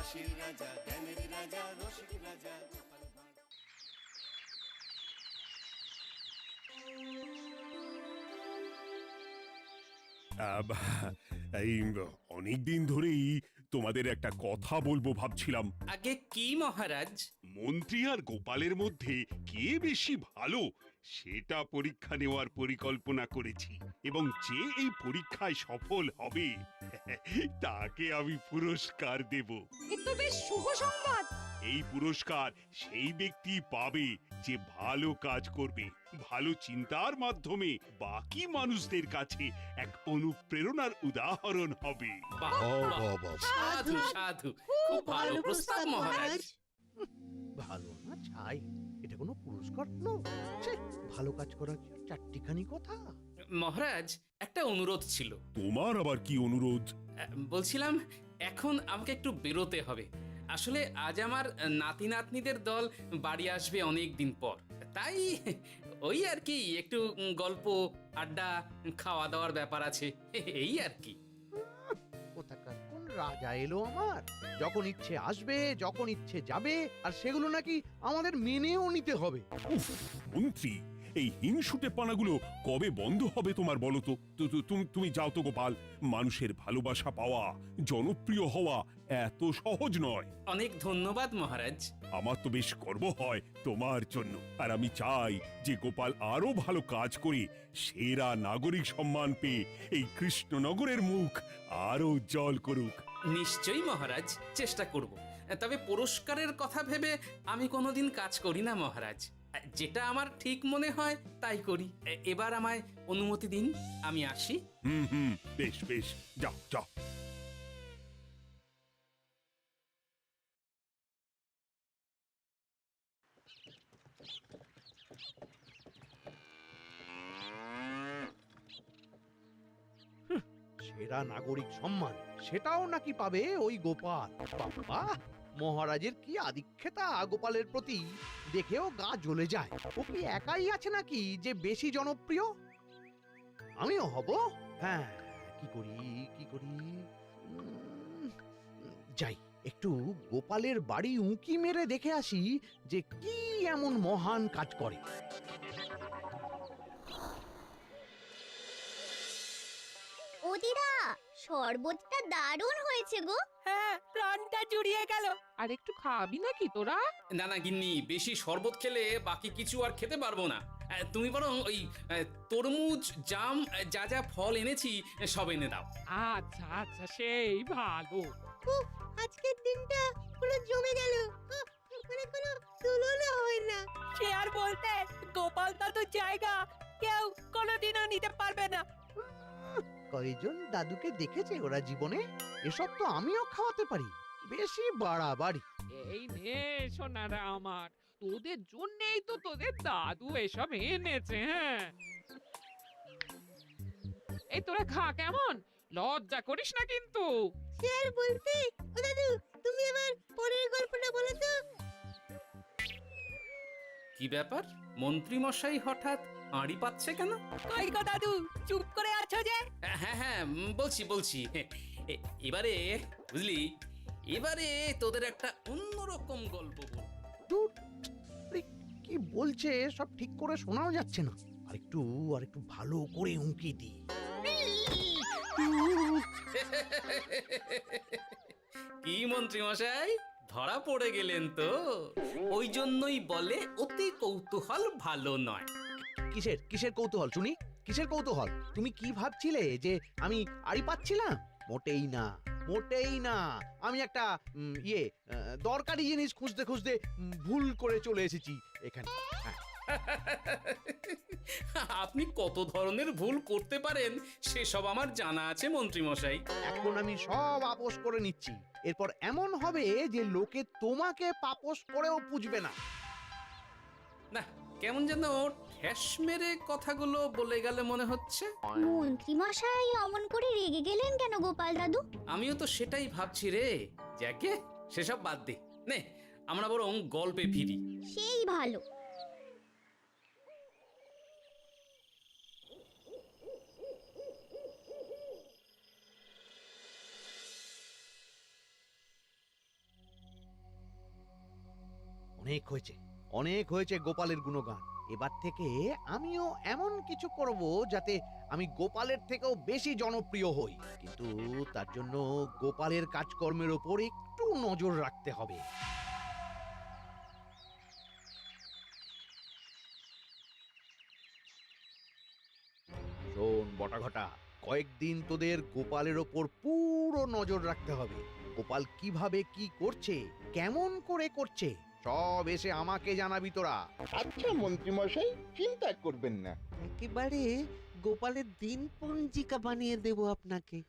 হাসির রাজা, জ্ঞানের রাজা, রসিক রাজা গোপাল ভাঁড়। এই অনেকদিন ধরেই তোমাদের একটা কথা বলবো ভাবছিলাম। আগে কি মহারাজ? মন্ত্রী আর গোপালের মধ্যে কে বেশি ভালো সেটা পরীক্ষা নেওয়ার পরিকল্পনা করেছি, এবং যে এই পরীক্ষায় সফল হবে তাকে আমি পুরস্কার দেব। এ তো বেশ শুভ সংবাদ। এই পুরস্কার সেই ব্যক্তি পাবে যে ভালো কাজ করবে, ভালো চিন্তার মাধ্যমে বাকি মানুষদের কাছে এক অনুপ্রেরণার উদাহরণ হবে। বাহ, বাহ, সাধু সাধু, খুব ভালো প্রস্তাব মহারাজ। ভালো না ছাই, এটা কোনো পুরস্কার হলো? ছে, ভালো কাজ করার কি চারটিখানি কথা? মহারাজ, একটা অনুরোধ ছিল। তোমার আবার কি অনুরোধ? বলছিলাম এখন আমাকে একটু বেরোতে হবে। আসলে আজ আমার নাতি নাতনিদের দল বাড়ি আসবে অনেক দিন পর, তাই ওই আর কি একটু গল্প আড্ডা খাওয়া দাওয়ার ব্যাপার আছে, এই আর কি। কোথাকার কোন রাজা এলো আমার? যখন ইচ্ছে আসবে, যখন ইচ্ছে যাবে, আর সেগুলো নাকি আমাদের মেনেও নিতে হবে। উফ, মন্ত্রী, এই হিংসুটে পানাগুলো কবে বন্ধ হবে তোমার বলো তো? তুমি যাও তো গোপাল। মানুষের ভালোবাসা পাওয়া, জনপ্রিয় হওয়া এত সহজ নয়। অনেক ধন্যবাদ মহারাজ। আমার তো বেশ গর্ব হয় তোমার জন্য, আর আমি চাই যে গোপাল আরো ভালো কাজ করে সেরা নাগরিক সম্মান পেয়ে এই কৃষ্ণনগরের মুখ আরো উজ্জ্বল করুক। নিশ্চয়ই মহারাজ, চেষ্টা করব। তবে পুরস্কারের কথা ভেবে আমি কোনোদিন কাজ করি না মহারাজ। যেটা আমার ঠিক মনে হয় তাই করি। এবার আমায় অনুমতি দিন, আমি আসি। হুম, বেশ বেশ, যাও যাও। সেরা নাগরিক সম্মান সেটাও নাকি পাবে ওই গোপাল? বাবা, মহারাজের কি আদিক্ষেতা গোপালের প্রতি, দেখেও গা জ্বলে যায়। ও কি একাই আছে নাকি যে বেশি জনপ্রিয়? আমিও হব। হ্যাঁ, কি করি কি করি? যাই, একটু গোপালের বাড়ি উঁকি মেরে দেখে আসি যে কি এমন মহান কাজ করে। ও দিদা, শরবতটা দারুণ হয়েছে গো। হ্যাঁ, প্রাণটা জুড়িয়ে গেল। আর একটু খাবি নাকি তোরা? না না গিন্নি, বেশি শরবত খেলে বাকি কিছু আর খেতে পারবো না। তুমি বরং ওই তরমুজ, জাম, যা যা ফল এনেছি সব এনে দাও। আচ্ছা আচ্ছা, সেই ভালো। উফ, আজকের দিনটা পুরো জমে গেল। মানে কোনো তুলনা হয় না। সে আর বলতে, গোপাল দাদুর জায়গা কেউ কোনোদিনও নিতে পারবে না। কয়জন দাদুকে দেখেছে ওরা জীবনে? এসব তো আমিও খাওয়াতে পারি। বেশি বাড়াবাড়ি। এই নে সোনারা আমার, তোদের জন্যই তো তোদের দাদু এসব এনেছে। হ্যাঁ, এই তোরা খা, কেমন? লজ্জা করিস না কিন্তু। সে আর বলতে, ও দাদু, তুমি এবার পরের গল্পটা বলো তো। কি ব্যাপার, মন্ত্রী মশাই হঠাৎ আড়ি পাচ্ছে কেন? কই গো দাদু, চুপ করে আছো যে? হ্যাঁ হ্যাঁ, বলছি। এবারে বুঝলি, এবারে তোদের একটা অন্যরকম গল্প বলবো। দূর, আরে কি বলছে সব ঠিক করে শোনাও যাচ্ছে না। আরেকটু ভালো করে উঁকি দি। কি মন্ত্রী মশাই, ধরা পড়ে গেলেন তো? ওই জন্যই বলে অতি কৌতূহল ভালো নয়। কিসের কিসের কৌতূহল শুনি? কিসের কৌতূহল? তুমি কি ভাবছিলে যে আমি আড়ি পাচ্ছিলাম? মোটেই না, মোটেই না। আমি একটা দরকারি জিনিস খুঁজতে খুঁজতে ভুল করে চলে এসেছি এখানে। হ্যাঁ, আপনি কত ধরনের ভুল করতে পারেন সেসব আমার জানা আছে মন্ত্রী মশাই। এখন আমি সব আপোষ করে নিচ্ছি। এরপর এমন হবে যে লোকে তোমাকে পাপোশ করেও পুজবে না। না, কেমন যেন ঠ্যাস মেরে কথাগুলো বলে গেলে মনে হচ্ছে। মন্ত্রী মশাই অমন করে রেগে গেলেন কেন গোপাল দাদু? আমিও তো সেটাই ভাবছি রে। যাকে সেসব বাদ দে, নে আমরা বরং গল্পে ফিরি। সেই ভালো। অনেক হয়েছে গোপালের গুণগান। এবার থেকে আমিও এমন কিছু করব যাতে আমি গোপালের থেকেও বেশি জনপ্রিয় হই, কিন্তু তার জন্য গোপালের কাজকর্মের ওপর একটু নজর রাখতে হবে। শোন বটাঘটা, কয়েকদিন তোদের গোপালের ওপর পুরো নজর রাখতে হবে। গোপাল কিভাবে কি করছে, কেমন করে করছে, সব এসে আমাকে জানাবি তোরা। আচ্ছা মন্ত্রীমশাই, চিন্তা করবেন না। একেবারে গোপালের দিন পঞ্জিকা বানিয়ে দেব আপনাকে।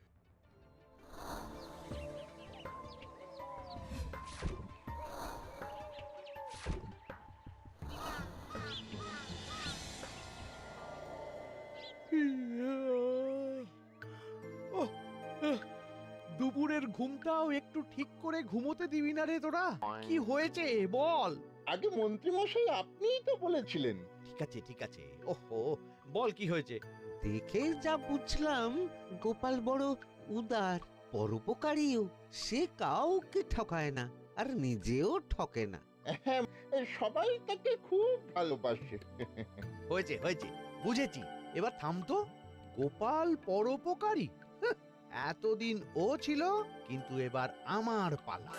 দুপুরের ঘুমটাও একটু ঠিক করে ঘুমোতে দিবি না রে তোরা? কি হয়েছে বল। আগে মন্ত্রীমশাই আপনিই তো বলেছিলেন। ঠিক আছে ওহো, বল কি হয়েছে। দেখে যা বুঝলাম গোপাল বড় উদার, পরোপকারীও। সে কাউকে ঠকায় না, আর নিজেও ঠকে না। হ্যাঁ, সবাই তাকে খুব ভালোবাসে। হয়েছে বুঝেছি, এবার থাম তো। গোপাল পরোপকারী? হাহ, এতদিন ও ছিল, কিন্তু এবার আমার পালা।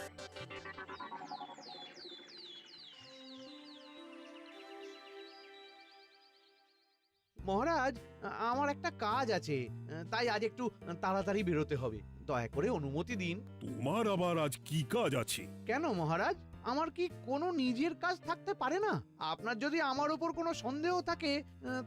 মহারাজ, আমার একটা কাজ আছে, তাই আজ একটু তাড়াতাড়ি বেরোতে হবে। দয়া করে অনুমতি দিন। তোমার আবার আজ কি কাজ আছে? কেন মহারাজ, আমার কি কোনো নিজের কাজ থাকতে পারে না? আপনার যদি আমার উপর কোনো সন্দেহ থাকে,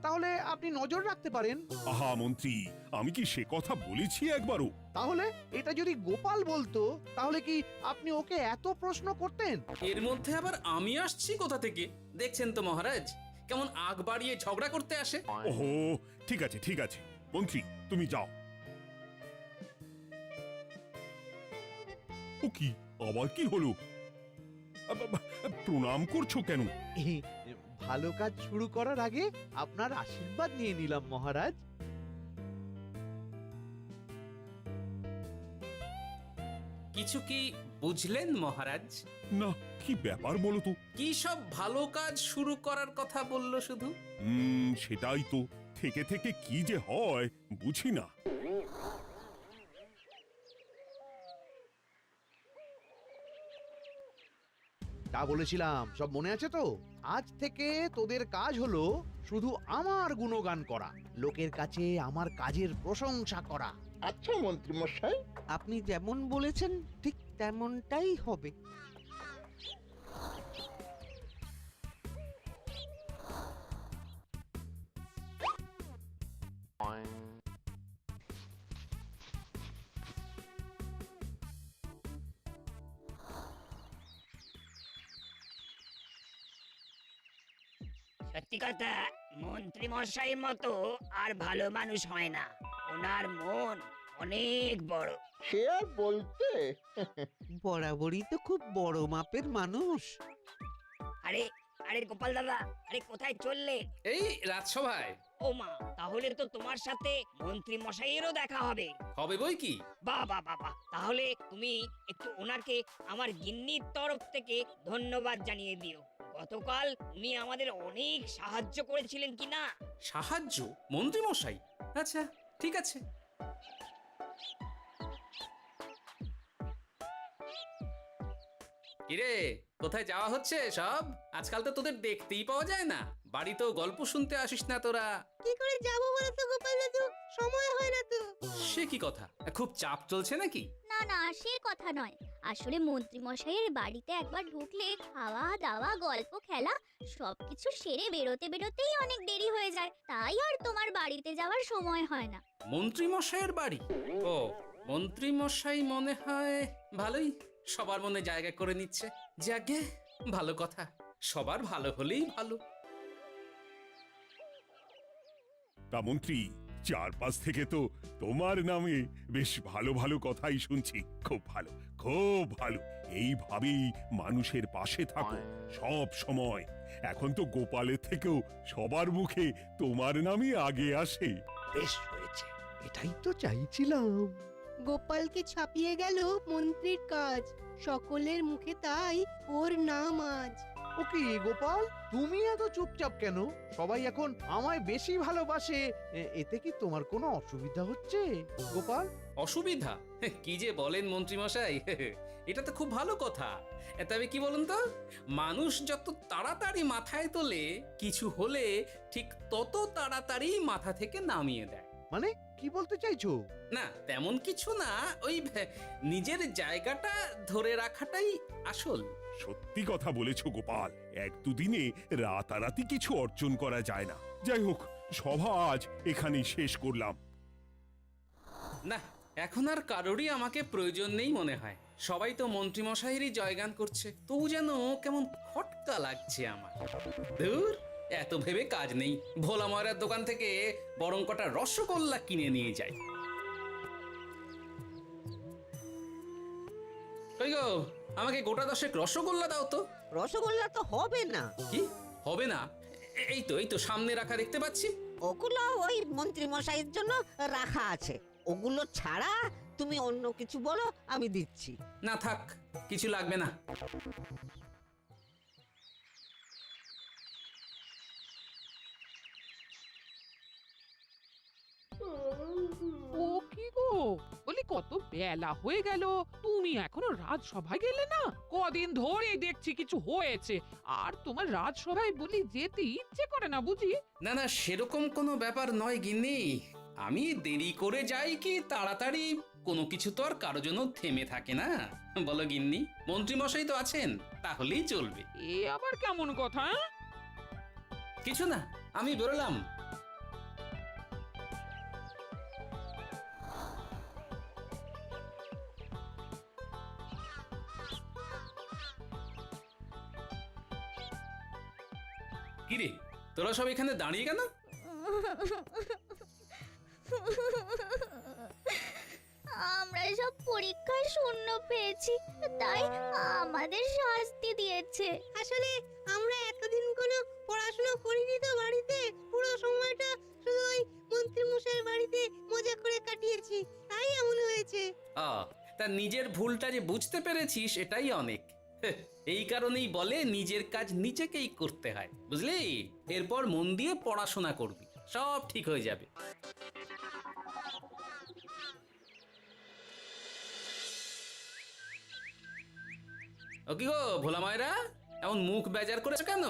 তাহলে আপনি নজর রাখতে পারেন। আহা মন্ত্রী, আমি কি সে কথা বলেছি একবারও? তাহলে এটা যদি গোপাল বলতো, তাহলে কি আপনি ওকে এত প্রশ্ন করতেন? এর মধ্যে আবার আমি আসছি কোথা থেকে? দেখছেন তো মহারাজ, কেমন আগ বাড়িয়ে ঝগড়া করতে আসে। ওহো, ঠিক আছে মন্ত্রী, তুমি যাও। ও কি, আবার কি হলো? প্রণাম করছো কেন? ভালো কাজ শুরু করার আগে আপনার আশীর্বাদ নিয়ে নিলাম মহারাজ। কিছু কি বুঝলেন মহারাজ? না, কি ব্যাপার বলো তো? কি সব ভালো কাজ শুরু করার কথা বললো শুধু? সেটাই তো, থেকে থেকে কি যে হয় বুঝি না। তা বলেছিলাম, সব মনে আছে তো? আজ থেকে তোদের কাজ হলো শুধু আমার গুণগান করা, লোকের কাছে আমার কাজের প্রশংসা করা। আচ্ছা মন্ত্রীমশাই। আপনি যেমন বলেছেন ঠিক তেমনটাই হবে। সত্যি কথা, মন্ত্রী মশাইয়ের মতো আর ভালো মানুষ হয় না। ওনার মন অনেক বড়। সে আর বলতে। বরাবরই তো খুব বড় মাপের মানুষ। আরে আরে গোপাল দাদা, আরে কোথায় চললে? এই রাজসভায়। ও মা, তাহলে তো তোমার সাথে মন্ত্রী মশাইয়েরও দেখা হবে। হবে বই কি? বাহ বাহ বাহ বাহ, তাহলে তুমি একটু ওনাকে আমার গিন্নির তরফ থেকে ধন্যবাদ জানিয়ে দিও। গতকাল উনি আমাদের অনেক সাহায্য করেছিলেন কিনা। সাহায্য? মন্ত্রী মশাই? আচ্ছা, ঠিক আছে। কিরে, কোথায় যাওয়া হচ্ছে সব? আজকাল তো তোদের দেখতেই পাওয়া যায় না। বাড়িতেও গল্প শুনতে আসিস না তোরা। কি করে যাবো বলো তো গোপাল দাদু, সময় হয় না তো। সে কি কথা, খুব চাপ চলছে নাকি? না না, সে কথা নয়। আসলে মন্ত্রী মশাইয়ের বাড়িতে একবার ঢুকলে খাওয়া দাওয়া গল্প খেলা সবকিছু সেরে বেরোতেই অনেক দেরি হয়ে যায়, তাই আর তোমার বাড়িতে যাওয়ার সময় হয় না। মন্ত্রী মশাইয়ের বাড়ি? ও, মন্ত্রী মশাই মনে হয় ভালোই সবার মনে জায়গা করে নিচ্ছে। যাকে ভালো কথা, সবার ভালো হলেই ভালো। তা মন্ত্রী, চারপাশ থেকে তো তোমার নামে বেশ ভালো ভালো কথাই শুনছি। খুব ভালো। এইভাবেই মানুষের পাশে থাকো সব সময়। এখন তো গোপালের থেকেও সবার মুখে তোমার নামই আগে আসে। বেশ হয়েছে, এটাই তো চাইছিলাম। গোপালকে ছাপিয়ে গেল মন্ত্রীর কাজ, সকলের মুখে তাই ওর নাম আজ। ও কি গোপাল, তুমি এত চুপচাপ কেন? সবাই এখন আমায় বেশি ভালোবাসে, এতে কি তোমার কোনো অসুবিধা হচ্ছে গোপাল? অসুবিধা? কি যে বলেন মন্ত্রীমশাই, এটা তো খুব ভালো কথা। তবে কি বলুন তো, মানুষ যত তাড়াতাড়ি মাথায় তোলে, কিছু হলে ঠিক তত তাড়াতাড়ি মাথা থেকে নামিয়ে দেয়। মানে কি বলতে চাইছো? না তেমন কিছু না, ওই নিজের জায়গাটা ধরে রাখাটাই আসল। সত্যি কথা বলেছো গোপাল, এক দুদিনে রাতারাতি কিছু অর্জন করা যায় না। যাই হোক, সভা আজ এখানেই শেষ করলাম। না, এখন আর কারোরই আমাকে প্রয়োজন নেই মনে হয়। সবাই তো মন্ত্রীমশাইয়েরই জয়গান করছে, তবু যেন কেমন খটকা লাগছে আমার। ধুর, এত ভেবে কাজ নেই, ভোলা ময়রার দোকান থেকে বরং কটা রসগোল্লা কিনে নিয়ে যাই। কই গো, আমাকে গোটা 10 রসগোল্লা দাও তো। রসগোল্লা তো হবে না। কি হবে না? এই তো সামনে রাখা দেখতে পাচ্ছি। ওগুলো ওই মন্ত্রী মশাইয়ের জন্য রাখা আছে। ওগুলো ছাড়া তুমি অন্য কিছু বলো, আমি দিচ্ছি। না থাক, কিছু লাগবে না। ও কি গো, বলি কত বেলা হয়ে গেল, তুমি এখনো রাজসভায় গেলে না? কদিন ধরে দেখছি কিছু হয়েছে, আর তোমার রাজসভায় বলি যেতে ইচ্ছে করে না বুঝি? না না, সেরকম কোনো ব্যাপার নয় গিন্নি। আমি দেরি করে যাই কি তাড়াতাড়ি, কোনো কিছু তো আর কারো জন্য থেমে থাকে না। বলো গিন্নি, মন্ত্রীমশাই তো আছেন, তাহলেই চলবে। এ আবার কেমন কথা? কিছু না, আমি বেরোলাম। কিরে, তোরা সব এখানে দাঁড়িয়ে কেন? আমরা সব পরীক্ষায় শূন্য পেয়েছি, তাই আমাদের শাস্তি দিয়েছে। আসলে আমরা এতদিন কোনো পড়াশোনা করিনি তো বাড়িতে, পুরো সময়টা শুধু ওই মন্ত্রী মশাইয়ের বাড়িতে মজা করে কাটিয়েছি, তাই এমন হয়েছে। তা নিজের ভুলটা যে বুঝতে পেরেছিস, এটাই অনেক। এই কারণেই বলে নিজের কাজ নিজেকেই করতে হয়, বুঝলি? এরপর মন দিয়ে পড়াশোনা করবি, সব ঠিক হয়ে যাবে। ও কি গো ভোলা ময়রা, এমন মুখ বেজার করেছো কেন?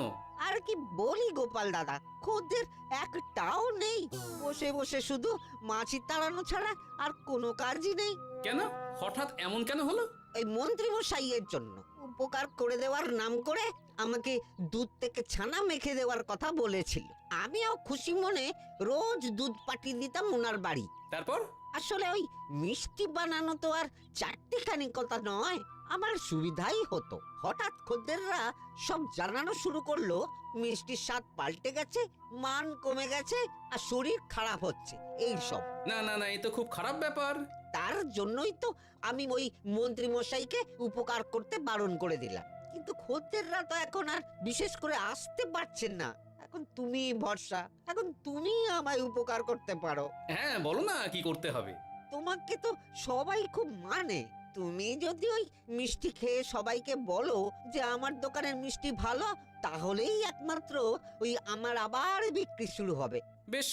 আর কি বলি গোপাল দাদা, খদ্দের একটাও নেই। বসে বসে শুধু মাছি তাড়ানো ছাড়া আর কোনো কাজই নেই। কেন, হঠাৎ এমন কেন হলো? এই মন্ত্রী মশাইয়ের জন্য উপকার করে দেওয়ার নাম করে আমাকে দুধ থেকে ছানা মেখে দেওয়ার কথা বলেছিল। আমিও খুশি মনে রোজ দুধ পাঠিয়ে দিতাম ওনার বাড়ি। তারপর? আসলে ওই মিষ্টি বানানো তো আর চারটিখানি কথা নয়, আমার সুবিধাই হতো। হঠাৎ খদ্দেররা সব জানানো শুরু করলো মিষ্টির স্বাদ পাল্টে গেছে, মান কমে গেছে, আর শরীর খারাপ হচ্ছে, এই সব। না না না, এ তো খুব খারাপ ব্যাপার। তার জন্যই তো আমি ওই মন্ত্রী মশাইকে উপকার করতে বারণ করে দিলাম। কিন্তু খদ্দেররা তো এখন আর বিশেষ করে আসতে পারছেন না। এখন তুমি ভরসা, এখন তুমি আমায় উপকার করতে পারো। হ্যাঁ বলো না, কি করতে হবে? তোমাকে তো সবাই খুব মানে। তুমি যদি ওই মিষ্টি খেয়ে সবাইকে বলো যে আমার দোকানের মিষ্টি ভালো, তাহলেই একমাত্র ওই আমার আবার বিক্রি শুরু হবে। বেশ।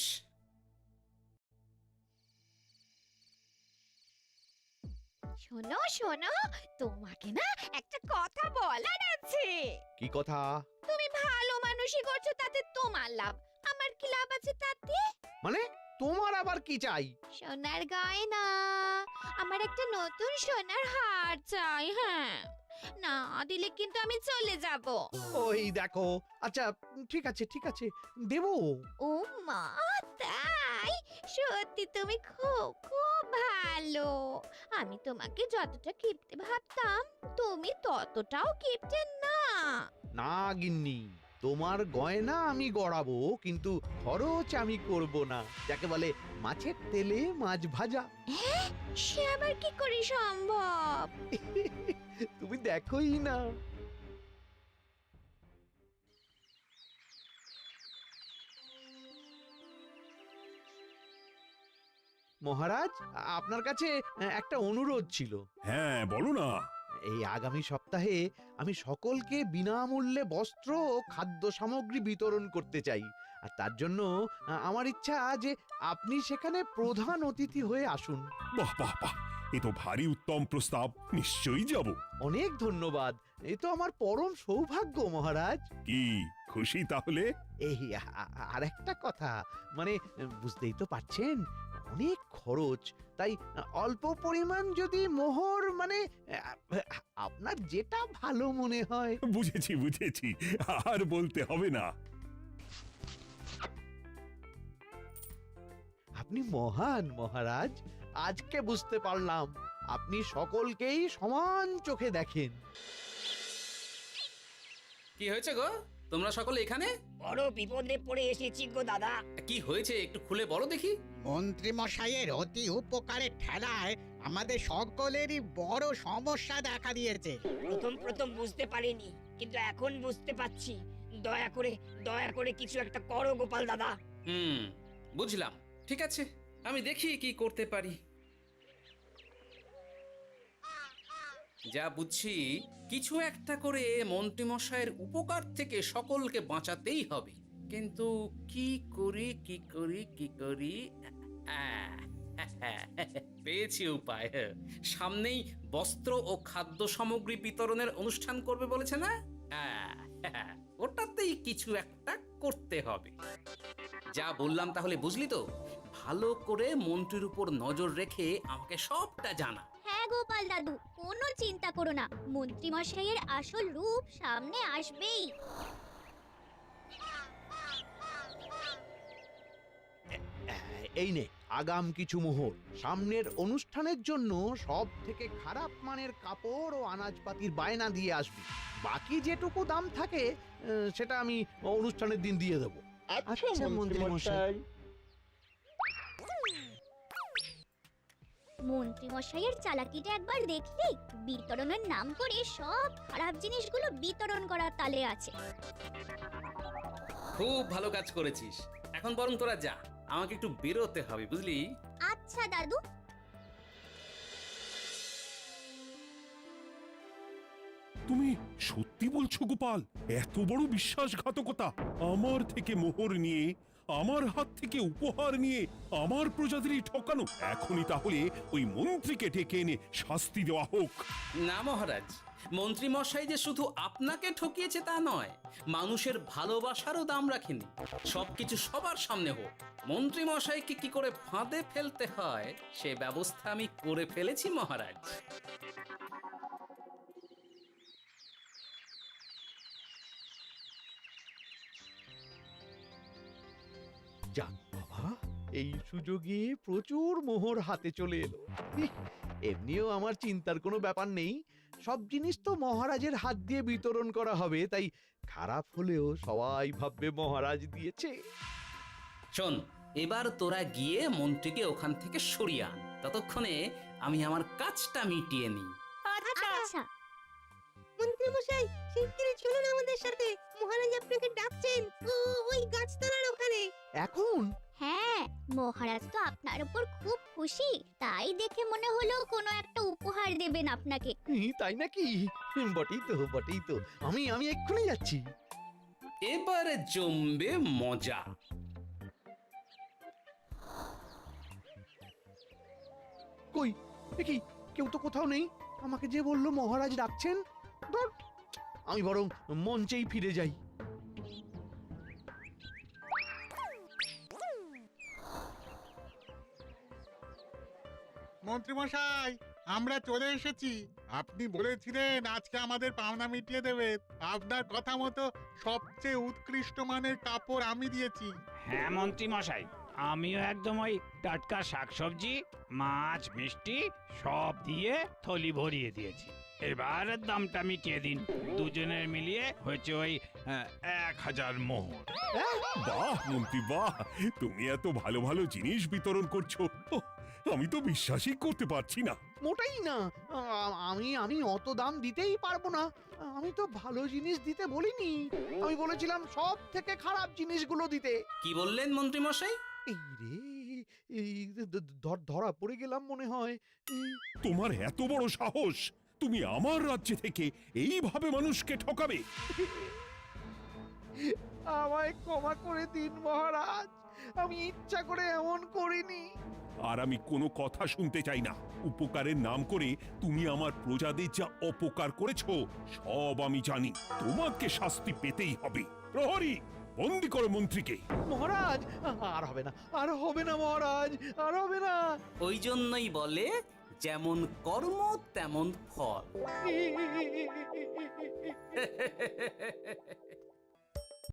শোনো শোনো, তোমাকে না একটা কথা বলার আছে। কি কথা? তুমি ভালো মানুষই করছো, তাতে তোমার লাভ, আমার কি লাভ আছে তাতে? মানে তোমার আবার কি চাই? সোনার গয়না, আমার একটা নতুন সোনার হার চাই। হ্যাঁ, না দিলে কিন্তু আমি চলে যাব। ওই দেখো, আচ্ছা ঠিক আছে ঠিক আছে, দেবো। ও মা, তাই? সত্যি তুমি খুব খুব ভালো। আমি তোমাকে যতটা কিপটে ভাবতাম, তুমি ততটাও কিপটে না। না গিন্নি, তোমার গয়না আমি গড়াবো, কিন্তু খরচ আমি করব না। যাকে বলে মাছের তেলে মাছ ভাজা। সে আবার কি করে সম্ভব? তুমি দেখোই না। মহারাজ, আপনার কাছে একটা অনুরোধ ছিল। হ্যাঁ বলো না। এই আগামী সপ্তাহে আমি সকলকে বিনামূল্যে বস্ত্র ও খাদ্য সামগ্রী বিতরণ করতে চাই। আর তার জন্য আমার ইচ্ছা যে আপনি সেখানে প্রধান অতিথি হয়ে আসুন। বাহ বাহ বাহ, এ তো ভারী উত্তম প্রস্তাব, নিশ্চয়ই যাব। অনেক ধন্যবাদ, এই তো আমার পরম সৌভাগ্য মহারাজ। কি খুশি তাহলে? এই আর একটা কথা, মানে বুঝতেই তো পারছেন অনেক খরচ, তাই অল্প পরিমাণ যদি মোহর, মানে আপনার যেটা ভালো মনে হয়। বুঝেছি বুঝেছি, আর বলতে হবে না। আপনি মহান মহারাজ, আজকে বুঝতে পারলাম আপনি সকলকেই সমান চোখে দেখেন। কি হয়েছে গো, তোমরা সকলে এখানে? বড় বিপদে পড়ে এসেছি গো দাদা। কি হয়েছে একটু খুলে বলো দেখি। মন্ত্রী মশাইয়ের অতি উপকারের ঠেলায় আমাদের সকলেরই বড় সমস্যা দেখা দিয়েছে। প্রথম বুঝতে পারিনি, কিন্তু এখন বুঝতে পারছি। দয়া করে কিছু একটা করো গোপাল দাদা। বুঝলাম, ঠিক আছে, আমি দেখি কি করতে পারি। যা বুঝছি, কিছু একটা করে মন্ত্রীমশাইয়ের উপকার থেকে সকলকে বাঁচাতেই হবে, কিন্তু কি করি পেয়েছি উপায়। সামনেই বস্ত্র ও খাদ্য সামগ্রী বিতরণের অনুষ্ঠান করবে বলেছে না? ওটাতেই কিছু একটা করতে হবে। যা বললাম তাহলে বুঝলি তো? ভালো করে মন্ত্রীর উপর নজর রেখে আমাকে সবটা জানা। হ্যাঁ গোপাল দাদু, কোনো চিন্তা করো না, মন্ত্রী মশাইয়ের আসল রূপ সামনে আসবেই। এই নে আগাম কিছু মোহর। সামনের অনুষ্ঠানের জন্য সব থেকে খারাপ মানের কাপড় ও আনাজপাতির বায়না দিয়ে আসবি। বাকি যেটুকু দাম থাকে সেটা আমি অনুষ্ঠানের দিন দিয়ে দেবো। আচ্ছা মন্ত্রী মশাই। মন্ত্রী মশাইয়ের চালাকিটা একবার দেখলি? বিতরণের নাম করে সব খারাপ জিনিসগুলো বিতরণ করার তালে আছে। খুব ভালো কাজ করেছিস। এখন বরং তোরা যা, আমাকে একটু বেরোতে হবে, বুঝলি? আচ্ছা দাদু। তুমি সত্যি বলছো গোপাল? এত বড় বিশ্বাসঘাতকতা! আমার থেকে মোহর নিয়ে, আমার হাত থেকে উপহার নিয়ে আমার প্রজাদেরই ঠকানো। এখনই তাহলে ওই মন্ত্রীকে ডেকে এনে শাস্তি দেওয়া হোক। না মহারাজ, মন্ত্রী মশাই যে শুধু আপনাকে ঠকিয়েছে তা নয়, মানুষের ভালোবাসারও দাম রাখেনি। সবকিছু সবার সামনে হোক। মন্ত্রী মশাইকে কি করে ফাঁদে ফেলতে হয় সে ব্যবস্থা আমি করে ফেলেছি মহারাজ। যাক বাবা, এই সুযোগে প্রচুর মোহর হাতে চলে এলো। এমনিও আমার চিন্তার কোনো ব্যাপার নেই, সব জিনিস তো মহারাজের হাত দিয়ে বিতরণ করা হবে, তাই খারাপ হলেও সবাই ভাববে মহারাজ দিয়েছে। শোন, এবার তোরা গিয়ে মন্ত্রীকে ওখান থেকে সরিয়ে আন, ততক্ষণে আমি আমার কাজটা মিটিয়ে নিই। আচ্ছা। মন্ত্রী মশাই, শিগগিরই চলুন আমাদের সাথে, মহারাজ আপনাকে ডাকছেন ওই গাছতলার ওখানে। এখন? হ্যাঁ, মহারাজ তো আপনার উপর খুব খুশি, তাই দেখে মনে হলো কোনো একটা উপহার দেবেন আপনাকে। তাই নাকি? বটেই তো, আমি এক্ষুনি যাচ্ছি। এবারে জমবে মজা। কই দেখি, কেউ তো কোথাও নেই। আমাকে যে বললো মহারাজ ডাকছেন, ধুর, আমি বরং মঞ্চেই ফিরে যাই। মন্ত্রী মশাই, আমরা চলে এসেছি। আপনি বলেছিলেন আজকে আমাদের পাওনা মিটিয়ে দেবেন। আপনার কথা মতো সবচেয়ে উৎকৃষ্ট মানের কাপড় আমি দিয়েছি। হ্যাঁ মন্ত্রী মশাই, আমিও একদম ওই টাটকা শাকসবজি, মাছ, মিষ্টি সব দিয়ে থলি ভরিয়ে দিয়েছি। এবার দামটা মিটিয়ে দিন। দুজনের মিলিয়ে হয়েছে ওই 1000 মোহর। বাহ মন্ত্রী বাহ, তুমি এত ভালো ভালো জিনিস বিতরণ করছো, আমি তো বিশ্বাসই করতে পারছি না। মোটাই না, আমি অত দাম দিতেই পারবো না। আমি তো ভালো জিনিস দিতে বলিনি, আমি বলেছিলাম সব থেকে খারাপ জিনিসগুলো দিতে। কি বললেন মন্ত্রী মশাই? এই রে, এই ধরা পড়ে গেলাম মনে হয়। তোমার এত বড় সাহস! তুমি আমার রাজ্যে থেকে এইভাবে মানুষকে ঠকাবে? আমায় ক্ষমা করে দিন মহারাজ, আমি ইচ্ছা করে এমন করিনি। আর আমি কোনো কথা শুনতে চাই না। উপকারের নাম করে তুমি আমার প্রজাদের যা অপকার করেছো সব আমি জানি। তোমাকে শাস্তি পেতেই হবে। প্রহরী, বন্দি করো মন্ত্রীকে। মহারাজ, আর হবে না, আর হবে না মহারাজ, আর হবে না। ওই জন্যই বলে যেমন কর্ম তেমন ফল।